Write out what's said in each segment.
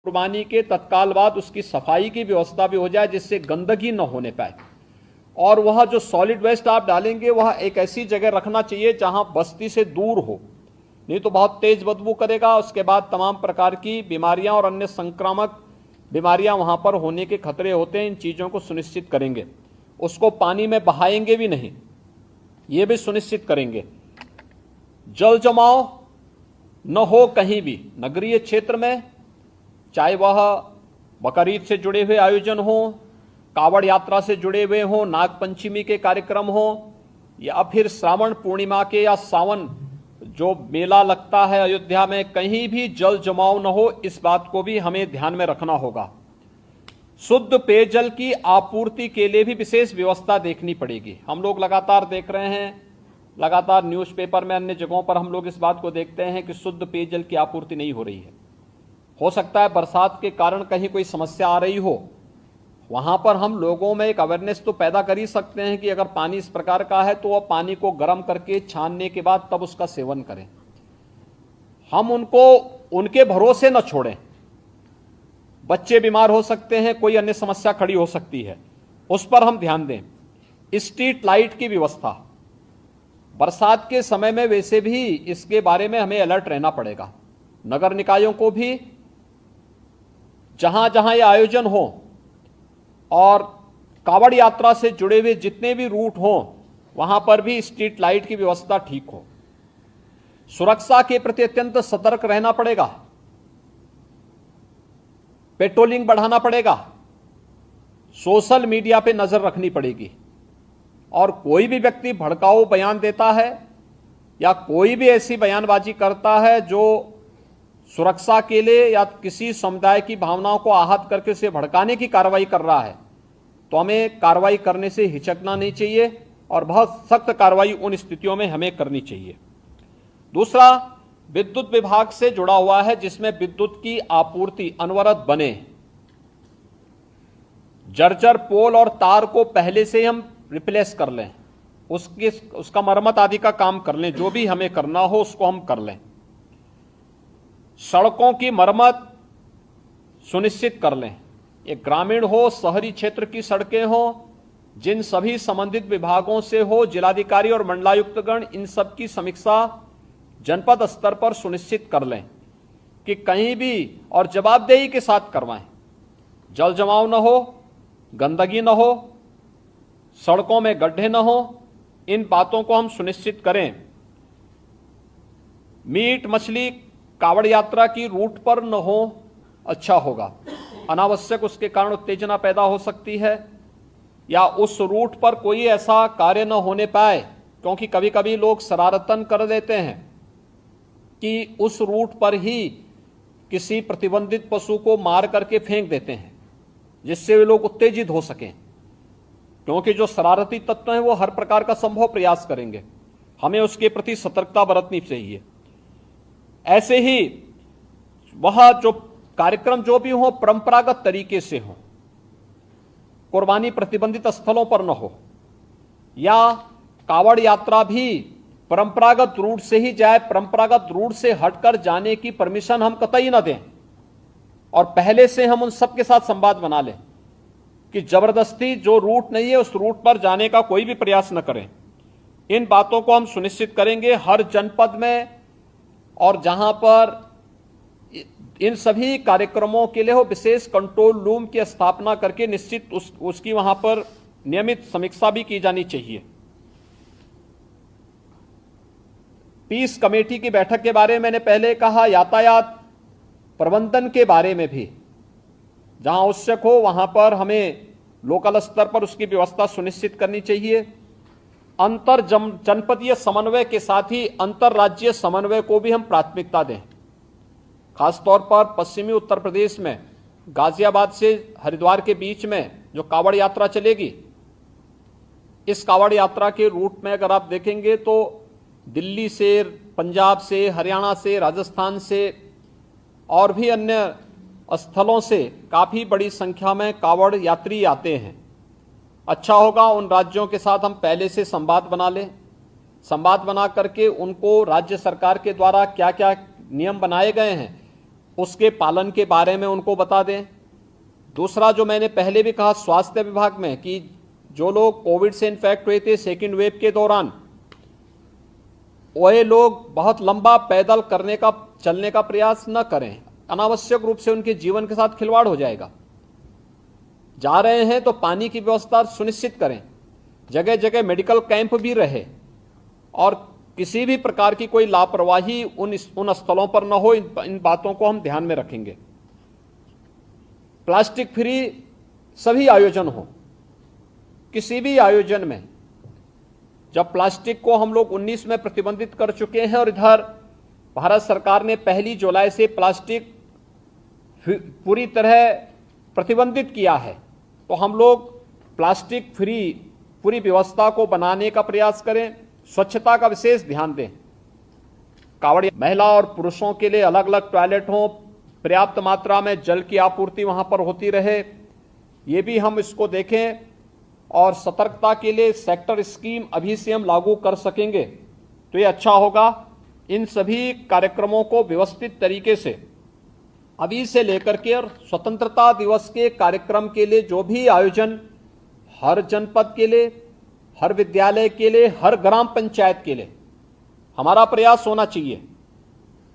कुर्बानी के तत्काल बाद उसकी सफाई की व्यवस्था भी हो जाए जिससे गंदगी न होने पाए। और वह जो सॉलिड वेस्ट आप डालेंगे वह एक ऐसी जगह रखना चाहिए जहां बस्ती से दूर हो, नहीं तो बहुत तेज बदबू करेगा। उसके बाद तमाम प्रकार की बीमारियां और अन्य संक्रामक बीमारियां वहां पर होने के खतरे होते हैं। इन चीजों को सुनिश्चित करेंगे। उसको पानी में बहाएंगे भी नहीं, ये भी सुनिश्चित करेंगे। जल जमाव न हो कहीं भी नगरीय क्षेत्र में, चाहे वह बकरीद से जुड़े हुए आयोजन हो, कावड़ यात्रा से जुड़े हुए हो, नाग पंचमी के कार्यक्रम हो, या फिर श्रावण पूर्णिमा के या सावन जो मेला लगता है अयोध्या में, कहीं भी जल जमाव न हो, इस बात को भी हमें ध्यान में रखना होगा। शुद्ध पेयजल की आपूर्ति के लिए भी विशेष व्यवस्था देखनी पड़ेगी। हम लोग लगातार देख रहे हैं, लगातार न्यूज़पेपर में अन्य जगहों पर हम लोग इस बात को देखते हैं कि शुद्ध पेयजल की आपूर्ति नहीं हो रही है। हो सकता है बरसात के कारण कहीं कोई समस्या आ रही हो, वहां पर हम लोगों में एक अवेयरनेस तो पैदा कर ही सकते हैं कि अगर पानी इस प्रकार का है तो वह पानी को गर्म करके छानने के बाद तब उसका सेवन करें। हम उनको उनके भरोसे न छोड़ें। बच्चे बीमार हो सकते हैं, कोई अन्य समस्या खड़ी हो सकती है, उस पर हम ध्यान दें। स्ट्रीट लाइट की व्यवस्था, बरसात के समय में वैसे भी इसके बारे में हमें अलर्ट रहना पड़ेगा। नगर निकायों को भी जहां जहां ये आयोजन हो और कावड़ यात्रा से जुड़े हुए जितने भी रूट हो, वहां पर भी स्ट्रीट लाइट की व्यवस्था ठीक हो। सुरक्षा के प्रति अत्यंत सतर्क रहना पड़ेगा। पेट्रोलिंग बढ़ाना पड़ेगा। सोशल मीडिया पे नजर रखनी पड़ेगी। और कोई भी व्यक्ति भड़काऊ बयान देता है या कोई भी ऐसी बयानबाजी करता है जो सुरक्षा के लिए या किसी समुदाय की भावनाओं को आहत करके उसे भड़काने की कार्रवाई कर रहा है, तो हमें कार्रवाई करने से हिचकना नहीं चाहिए और बहुत सख्त कार्रवाई उन स्थितियों में हमें करनी चाहिए। दूसरा, विद्युत विभाग से जुड़ा हुआ है, जिसमें विद्युत की आपूर्ति अनवरत बने। जर्जर पोल और तार को पहले से हम रिप्लेस कर लें, उसका मरम्मत आदि का काम कर लें, जो भी हमें करना हो उसको हम कर लें। सड़कों की मरम्मत सुनिश्चित कर लें। ये ग्रामीण हो, शहरी क्षेत्र की सड़कें हो, जिन सभी संबंधित विभागों से हो, जिलाधिकारी और मंडलायुक्तगण इन सब की समीक्षा जनपद स्तर पर सुनिश्चित कर लें कि कहीं भी और जवाबदेही के साथ करवाएं। जल जमाव न हो, गंदगी न हो, सड़कों में गड्ढे न हो, इन बातों को हम सुनिश्चित करें। मीट मछली कावड़ यात्रा की रूट पर न हो, अच्छा होगा। अनावश्यक उसके कारण उत्तेजना पैदा हो सकती है, या उस रूट पर कोई ऐसा कार्य न होने पाए, क्योंकि कभी कभी लोग शरारतन कर देते हैं कि उस रूट पर ही किसी प्रतिबंधित पशु को मार करके फेंक देते हैं, जिससे वे लोग उत्तेजित हो सकें। क्योंकि जो शरारती तत्व हैं वो हर प्रकार का संभव प्रयास करेंगे, हमें उसके प्रति सतर्कता बरतनी चाहिए। ऐसे ही वह जो कार्यक्रम जो भी हो परंपरागत तरीके से हो, कुर्बानी प्रतिबंधित स्थलों पर न हो, या कावड़ यात्रा भी परंपरागत रूट से ही जाए, परंपरागत रूट से हटकर जाने की परमिशन हम कतई न दें। और पहले से हम उन सबके साथ संवाद बना लें कि जबरदस्ती जो रूट नहीं है उस रूट पर जाने का कोई भी प्रयास न करें। इन बातों को हम सुनिश्चित करेंगे हर जनपद में, और जहां पर इन सभी कार्यक्रमों के लिए हो विशेष कंट्रोल रूम की स्थापना करके निश्चित उसकी वहां पर नियमित समीक्षा भी की जानी चाहिए। पीस कमेटी की बैठक के बारे में मैंने पहले कहा। यातायात प्रबंधन के बारे में भी जहां आवश्यक हो वहां पर हमें लोकल स्तर पर उसकी व्यवस्था सुनिश्चित करनी चाहिए। अंतर जनपदीय समन्वय के साथ ही अंतर्राज्यीय समन्वय को भी हम प्राथमिकता दें। खासतौर पर पश्चिमी उत्तर प्रदेश में गाजियाबाद से हरिद्वार के बीच में जो कावड़ यात्रा चलेगी, इस कावड़ यात्रा के रूट में अगर आप देखेंगे तो दिल्ली से, पंजाब से, हरियाणा से, राजस्थान से और भी अन्य स्थलों से काफी बड़ी संख्या में कावड़ यात्री आते हैं। अच्छा होगा उन राज्यों के साथ हम पहले से संवाद बना लें। संवाद बना करके उनको राज्य सरकार के द्वारा क्या क्या नियम बनाए गए हैं उसके पालन के बारे में उनको बता दें। दूसरा, जो मैंने पहले भी कहा स्वास्थ्य विभाग में, कि जो लोग कोविड से इन्फेक्ट हुए थे सेकेंड वेव के दौरान, वह लोग बहुत लंबा पैदल चलने का प्रयास न करें, अनावश्यक रूप से उनके जीवन के साथ खिलवाड़ हो जाएगा। जा रहे हैं तो पानी की व्यवस्था सुनिश्चित करें, जगह जगह मेडिकल कैंप भी रहे, और किसी भी प्रकार की कोई लापरवाही उन स्थलों पर न हो, इन बातों को हम ध्यान में रखेंगे। प्लास्टिक फ्री सभी आयोजन हो। किसी भी आयोजन में जब प्लास्टिक को हम लोग 19 में प्रतिबंधित कर चुके हैं और इधर भारत सरकार ने 1 जुलाई से प्लास्टिक पूरी तरह प्रतिबंधित किया है, तो हम लोग प्लास्टिक फ्री पूरी व्यवस्था को बनाने का प्रयास करें। स्वच्छता का विशेष ध्यान दें। कांवड़ महिला और पुरुषों के लिए अलग अलग टॉयलेट हों, पर्याप्त मात्रा में जल की आपूर्ति वहां पर होती रहे, ये भी हम इसको देखें। और सतर्कता के लिए सेक्टर स्कीम अभी से हम लागू कर सकेंगे तो ये अच्छा होगा। इन सभी कार्यक्रमों को व्यवस्थित तरीके से अभी से लेकर के और स्वतंत्रता दिवस के कार्यक्रम के लिए जो भी आयोजन हर जनपद के लिए, हर विद्यालय के लिए, हर ग्राम पंचायत के लिए हमारा प्रयास होना चाहिए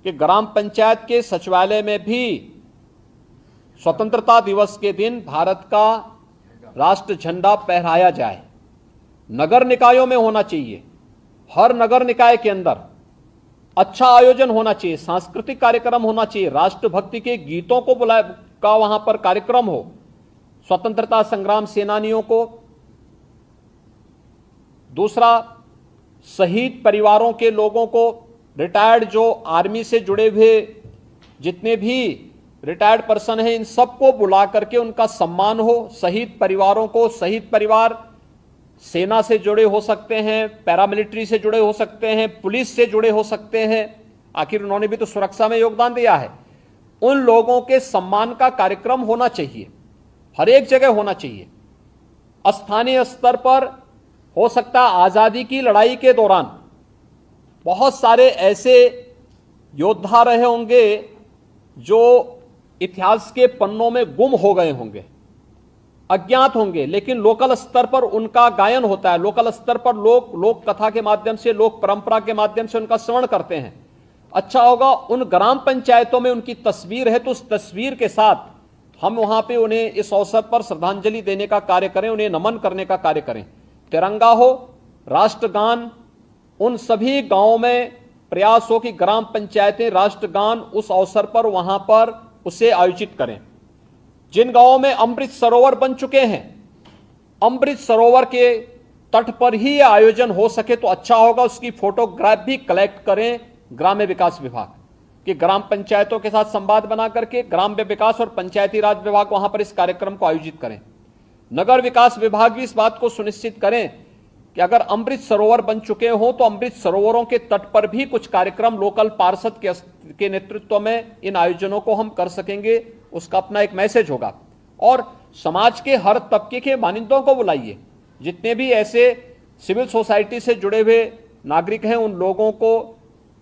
कि ग्राम पंचायत के सचिवालय में भी स्वतंत्रता दिवस के दिन भारत का राष्ट्र झंडा फहराया जाए। नगर निकायों में होना चाहिए, हर नगर निकाय के अंदर अच्छा आयोजन होना चाहिए, सांस्कृतिक कार्यक्रम होना चाहिए, राष्ट्रभक्ति के गीतों को का वहां पर कार्यक्रम हो, स्वतंत्रता संग्राम सेनानियों को। दूसरा, शहीद परिवारों के लोगों को, रिटायर्ड जो आर्मी से जुड़े हुए जितने भी रिटायर्ड पर्सन हैं, इन सबको बुला करके उनका सम्मान हो। शहीद परिवारों को, शहीद परिवार सेना से जुड़े हो सकते हैं, पैरामिलिट्री से जुड़े हो सकते हैं, पुलिस से जुड़े हो सकते हैं, आखिर उन्होंने भी तो सुरक्षा में योगदान दिया है। उन लोगों के सम्मान का कार्यक्रम होना चाहिए, हर एक जगह होना चाहिए। स्थानीय स्तर पर हो सकता है आजादी की लड़ाई के दौरान बहुत सारे ऐसे योद्धा रहे होंगे जो इतिहास के पन्नों में गुम हो गए होंगे, अज्ञात होंगे, लेकिन लोकल स्तर पर उनका गायन होता है। लोकल स्तर पर लोग लोक कथा के माध्यम से, लोक परंपरा के माध्यम से उनका श्रवण करते हैं। अच्छा होगा उन ग्राम पंचायतों में उनकी तस्वीर है तो उस तस्वीर के साथ हम वहां पे उन्हें इस अवसर पर श्रद्धांजलि देने का कार्य करें, उन्हें नमन करने का कार्य करें। तिरंगा हो, राष्ट्रगान, उन सभी गांवों में प्रयास हो कि ग्राम पंचायतें राष्ट्रगान उस अवसर पर वहां पर उसे आयोजित करें। जिन गांवों में अमृत सरोवर बन चुके हैं, अमृत सरोवर के तट पर ही यह आयोजन हो सके तो अच्छा होगा। उसकी फोटोग्राफ भी कलेक्ट करें ग्राम्य विकास विभाग, कि ग्राम पंचायतों के साथ संवाद बना करके ग्राम्य विकास और पंचायती राज विभाग वहां पर इस कार्यक्रम को आयोजित करें। नगर विकास विभाग भी इस बात को सुनिश्चित करें कि अगर अमृत सरोवर बन चुके हो तो अमृत सरोवरों के तट पर भी कुछ कार्यक्रम लोकल पार्षद के नेतृत्व में इन आयोजनों को हम कर सकेंगे। उसका अपना एक मैसेज होगा। और समाज के हर तबके के मानिंदों को बुलाइए, जितने भी ऐसे सिविल सोसाइटी से जुड़े हुए नागरिक हैं उन लोगों को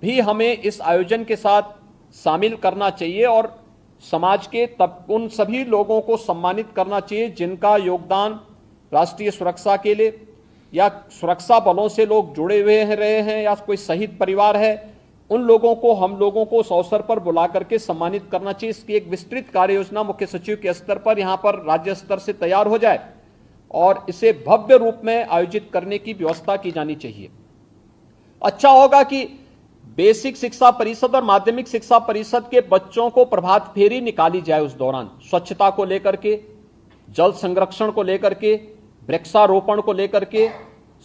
भी हमें इस आयोजन के साथ शामिल करना चाहिए और समाज के उन सभी लोगों को सम्मानित करना चाहिए जिनका योगदान राष्ट्रीय सुरक्षा के लिए या सुरक्षा बलों से लोग जुड़े हुए रहे हैं या कोई शहीद परिवार है, उन लोगों को हम लोगों को उस अवसर पर बुला करके सम्मानित करना चाहिए। इसकी एक विस्तृत कार्य योजना मुख्य सचिव के स्तर पर यहां पर राज्य स्तर से तैयार हो जाए और इसे भव्य रूप में आयोजित करने की व्यवस्था की जानी चाहिए। अच्छा होगा कि बेसिक शिक्षा परिषद और माध्यमिक शिक्षा परिषद के बच्चों को प्रभात फेरी निकाली जाए उस दौरान, स्वच्छता को लेकर के, जल संरक्षण को लेकर के, वृक्षारोपण को लेकर के,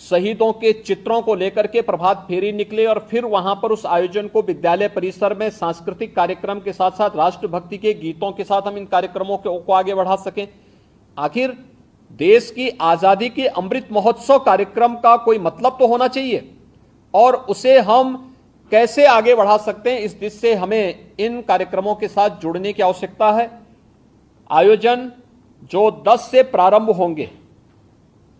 शहीदों के चित्रों को लेकर के प्रभात फेरी निकले और फिर वहां पर उस आयोजन को विद्यालय परिसर में सांस्कृतिक कार्यक्रम के साथ साथ राष्ट्रभक्ति के गीतों के साथ हम इन कार्यक्रमों को आगे बढ़ा सकें। आखिर देश की आजादी के अमृत महोत्सव कार्यक्रम का कोई मतलब तो होना चाहिए और उसे हम कैसे आगे बढ़ा सकते हैं, इस दिशा से हमें इन कार्यक्रमों के साथ जुड़ने की आवश्यकता है। आयोजन जो 10 से प्रारंभ होंगे,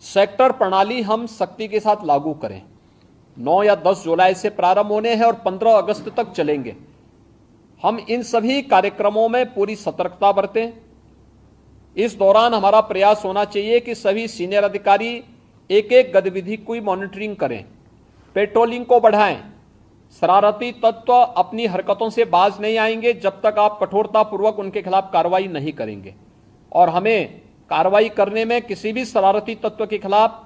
सेक्टर प्रणाली हम सख्ती के साथ लागू करें। 9 या 10 जुलाई से प्रारंभ होने हैं और 15 अगस्त तक चलेंगे। हम इन सभी कार्यक्रमों में पूरी सतर्कता बरतें। इस दौरान हमारा प्रयास होना चाहिए कि सभी सीनियर अधिकारी एक एक गतिविधि की मॉनिटरिंग करें, पेट्रोलिंग को बढ़ाएं। शरारती तत्व अपनी हरकतों से बाज नहीं आएंगे जब तक आप कठोरतापूर्वक उनके खिलाफ कार्रवाई नहीं करेंगे, और हमें कार्रवाई करने में किसी भी शरारती तत्व के खिलाफ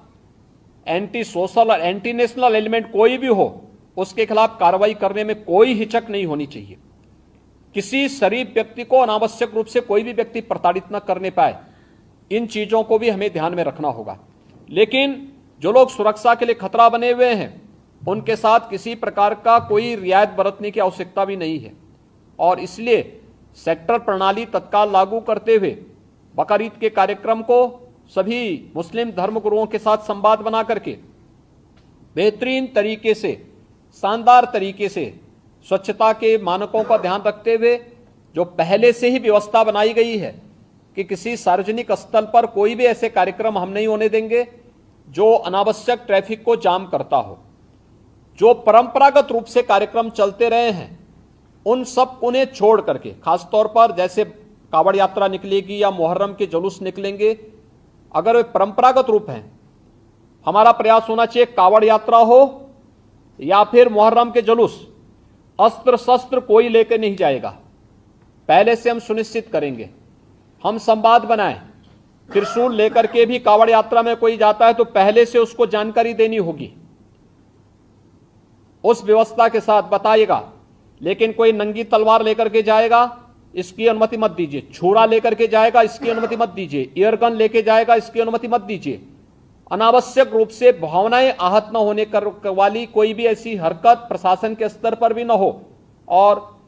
एंटी सोशल और एंटी नेशनल एलिमेंट कोई भी हो, उसके खिलाफ कार्रवाई करने में कोई हिचक नहीं होनी चाहिए। किसी शरीफ व्यक्ति को अनावश्यक रूप से कोई भी व्यक्ति प्रताड़ित न करने पाए, इन चीजों को भी हमें ध्यान में रखना होगा। लेकिन जो लोग सुरक्षा के लिए खतरा बने हुए हैं, उनके साथ किसी प्रकार का कोई रियायत बरतने की आवश्यकता भी नहीं है, और इसलिए सेक्टर प्रणाली तत्काल लागू करते हुए बकरीद के कार्यक्रम को सभी मुस्लिम धर्मगुरुओं के साथ संवाद बना करके बेहतरीन तरीके से, शानदार तरीके से स्वच्छता के मानकों का ध्यान रखते हुए जो पहले से ही व्यवस्था बनाई गई है कि किसी सार्वजनिक स्थल पर कोई भी ऐसे कार्यक्रम हम नहीं होने देंगे जो अनावश्यक ट्रैफिक को जाम करता हो। जो परंपरागत रूप से कार्यक्रम चलते रहे हैं उन सब उन्हें छोड़ करके, खासतौर पर जैसे कावड़ यात्रा निकलेगी या मुहर्रम के जुलूस निकलेंगे, अगर वे परंपरागत रूप हैं, हमारा प्रयास होना चाहिए कावड़ यात्रा हो या फिर मुहर्रम के जुलूस, अस्त्र शस्त्र कोई लेकर नहीं जाएगा। पहले से हम सुनिश्चित करेंगे, हम संवाद बनाएं। त्रिशूल लेकर के भी कावड़ यात्रा में कोई जाता है तो पहले से उसको जानकारी देनी होगी, उस व्यवस्था के साथ बताइएगा। लेकिन कोई नंगी तलवार लेकर के जाएगा, इसकी अनुमति मत दीजिए। छुरा लेकर के जाएगा, इसकी अनुमति मत दीजिए। एयरगन लेके जाएगा, इसकी अनुमति मत दीजिए। अनावश्यक रूप से भावनाएं आहत न होने वाली कोई भी ऐसी हरकत प्रशासन के स्तर पर भी न हो, और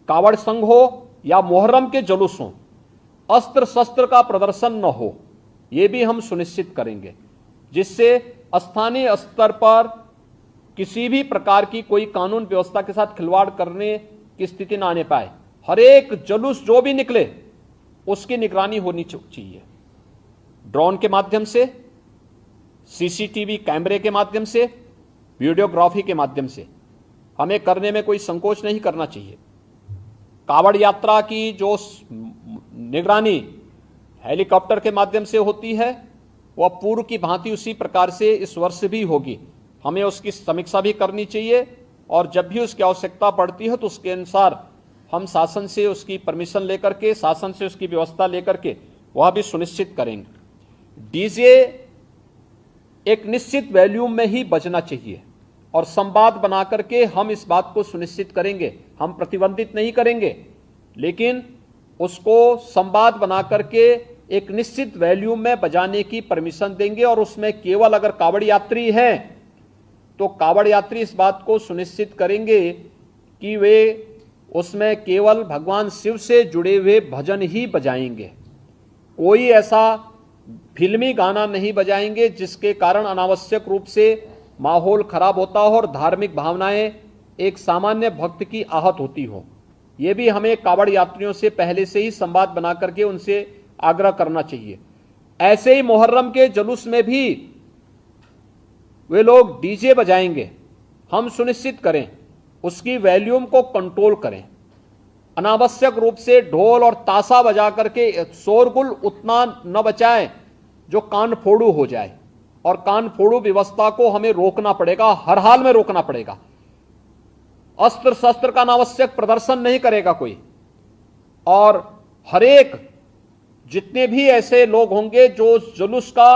कावड़ संघ हो या मुहर्रम के जुलूस हो, अस्त्र शस्त्र का प्रदर्शन न हो, यह भी हम सुनिश्चित करेंगे, जिससे स्थानीय स्तर पर किसी भी प्रकार की कोई कानून व्यवस्था के साथ खिलवाड़ करने की स्थिति न आने पाए। हर एक जुलूस जो भी निकले उसकी निगरानी होनी चाहिए, ड्रोन के माध्यम से, सीसीटीवी कैमरे के माध्यम से, वीडियोग्राफी के माध्यम से हमें करने में कोई संकोच नहीं करना चाहिए। कावड़ यात्रा की जो निगरानी हेलीकॉप्टर के माध्यम से होती है वह पूर्व की भांति उसी प्रकार से इस वर्ष भी होगी। हमें उसकी समीक्षा भी करनी चाहिए, और जब भी उसकी आवश्यकता पड़ती है तो उसके अनुसार हम शासन से उसकी परमिशन लेकर के, शासन से उसकी व्यवस्था लेकर के वह भी सुनिश्चित करेंगे। डीजे एक निश्चित वॉल्यूम में ही बजना चाहिए, और संवाद बना करके हम इस बात को सुनिश्चित करेंगे। हम प्रतिबंधित नहीं करेंगे, लेकिन उसको संवाद बना करके एक निश्चित वॉल्यूम में बजाने की परमिशन देंगे, और उसमें केवल अगर कावड़ यात्री हैं तो कावड़ यात्री इस बात को सुनिश्चित करेंगे कि वे उसमें केवल भगवान शिव से जुड़े हुए भजन ही बजाएंगे। कोई ऐसा फिल्मी गाना नहीं बजाएंगे जिसके कारण अनावश्यक रूप से माहौल खराब होता हो और धार्मिक भावनाएं एक सामान्य भक्त की आहत होती हो। यह भी हमें कावड़ यात्रियों से पहले से ही संवाद बना करके उनसे आग्रह करना चाहिए। ऐसे ही मुहर्रम के जुलूस में भी वे लोग डीजे बजाएंगे, हम सुनिश्चित करें उसकी वॉल्यूम को कंट्रोल करें। अनावश्यक रूप से ढोल और ताशा बजा करके शोरगुल उतना न बचाएं जो कान फोड़ू हो जाए, और कान फोड़ू व्यवस्था को हमें रोकना पड़ेगा, हर हाल में रोकना पड़ेगा। अस्त्र शस्त्र का अनावश्यक प्रदर्शन नहीं करेगा कोई, और हर एक जितने भी ऐसे लोग होंगे जो जुलूस का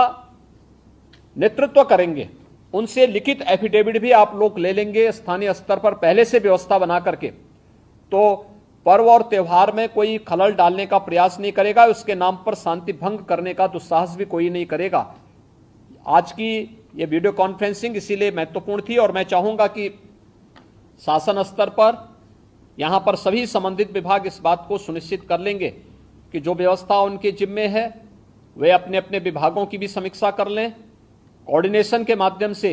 नेतृत्व करेंगे उनसे लिखित एफिडेविट भी आप लोग ले लेंगे स्थानीय स्तर पर पहले से व्यवस्था बना करके। तो पर्व और त्योहार में कोई खलल डालने का प्रयास नहीं करेगा, उसके नाम पर शांति भंग करने का दुस्साहस भी कोई नहीं करेगा। आज की ये वीडियो कॉन्फ्रेंसिंग इसीलिए महत्वपूर्ण थी, और मैं चाहूंगा कि शासन स्तर पर यहां पर सभी संबंधित विभाग इस बात को सुनिश्चित कर लेंगे कि जो व्यवस्था उनके जिम्मे है वे अपने अपने विभागों की भी समीक्षा कर लें, कोऑर्डिनेशन के माध्यम से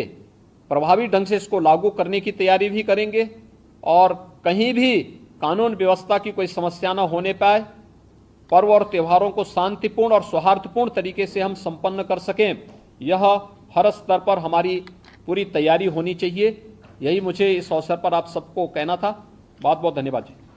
प्रभावी ढंग से इसको लागू करने की तैयारी भी करेंगे, और कहीं भी कानून व्यवस्था की कोई समस्या न होने पाए, पर्व और त्योहारों को शांतिपूर्ण और सौहार्दपूर्ण तरीके से हम संपन्न कर सकें, यह हर स्तर पर हमारी पूरी तैयारी होनी चाहिए। यही मुझे इस अवसर पर आप सबको कहना था। बहुत बहुत धन्यवाद जी।